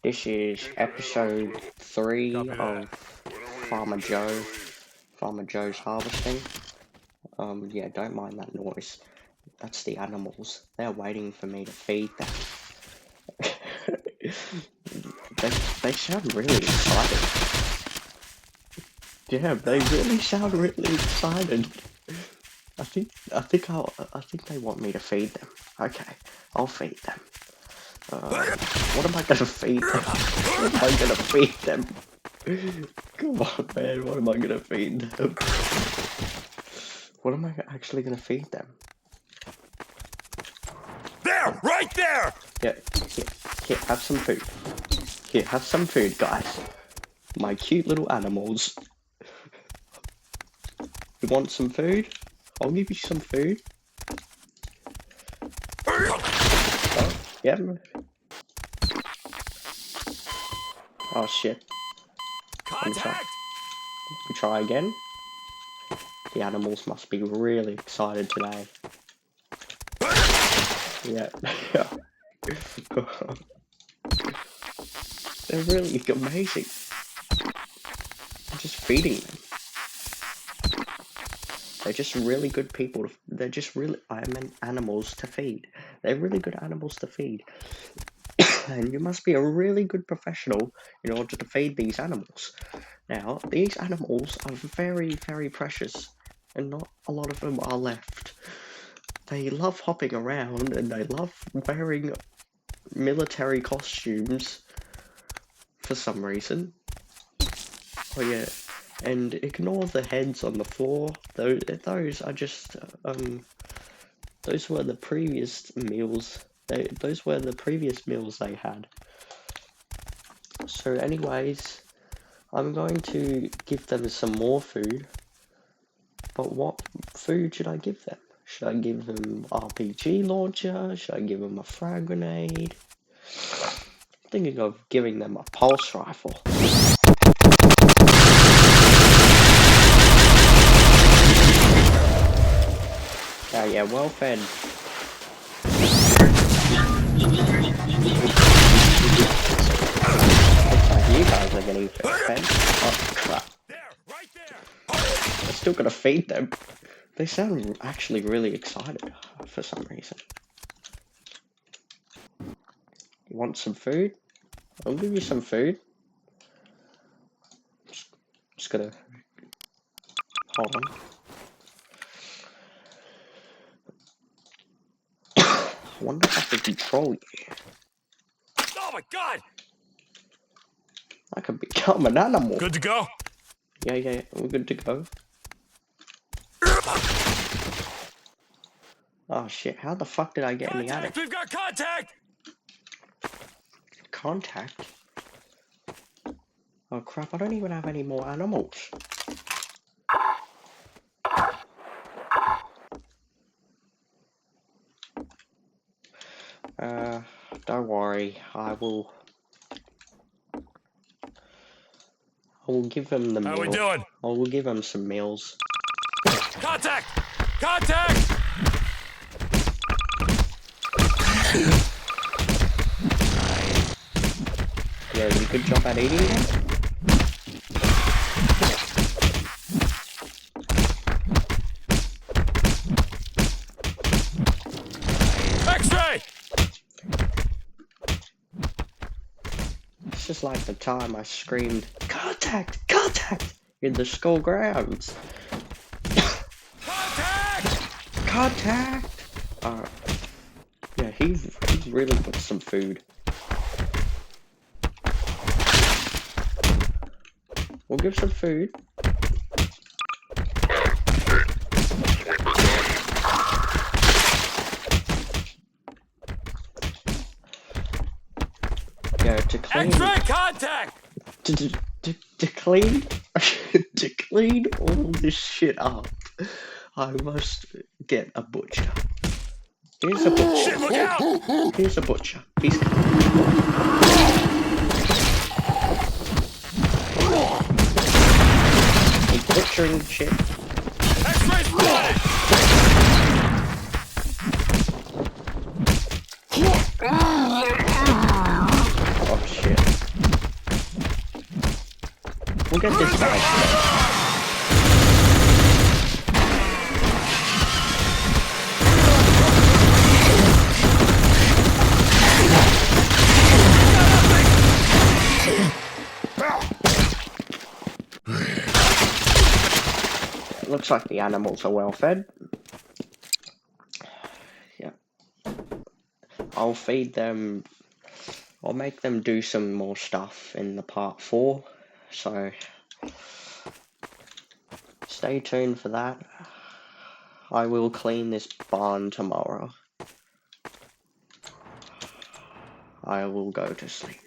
This is episode 3 of Farmer Joe's harvesting. Yeah, don't mind that noise. That's the animals. They're waiting for me to feed them. they sound really excited. Yeah, they really sound really excited. I think they want me to feed them. Okay, I'll feed them. What am I gonna feed them? What am I gonna feed them? Come on, man, what am I gonna feed them? What am I actually gonna feed them? There! Right there! Here, have some food. Here, have some food, guys. My cute little animals. You want some food? I'll give you some food. Oh, yeah. Oh shit. Contact! We try again. The animals must be really excited today. Yeah. They're really amazing. I'm just feeding them. They're just really good people. They're just really, I meant animals to feed. They're really good animals to feed. And you must be a really good professional in order to feed these animals. Now, these animals are very, very precious, and not a lot of them are left. They love hopping around, and they love wearing military costumes for some reason. Oh yeah, and ignore the heads on the floor. Those are just, those were the previous meals. Those were the previous meals they had. So anyways, I'm going to give them some more food. But what food should I give them? Should I give them RPG launcher? Should I give them a frag grenade? I'm thinking of giving them a pulse rifle. Oh yeah, well fed. Looks like you guys are getting fed. Oh crap. I'm still gonna feed them. They sound actually really excited for some reason. You want some food? I'll give you some food. Just gotta hold on. I wonder if I can control you. Oh my god! I could become an animal. Good to go? Yeah, we're good to go. Oh shit, how the fuck did I get in the attic? We've got contact! Contact? Oh crap, I don't even have any more animals. Don't worry, I will give them the meal. How we doing? I will give them some meals. Contact! Contact! Yeah, you good job at eating them? X-ray! It's just like the time I screamed, "Contact! Contact!" in the school grounds. Contact! Contact! Yeah, he's really got some food. We'll give some food. Yeah, to clean. X-ray contact! To clean to clean all this shit up, I must get a butcher. Here's a butcher. Shit, look out! Here's a butcher. He's butchering shit. X-ray's spotted! Oh shit. We'll get this guy. Looks like the animals are well fed. Yeah. I'll feed them. I'll make them do some more stuff in the part 4. So stay tuned for that. I will clean this barn tomorrow. I will go to sleep.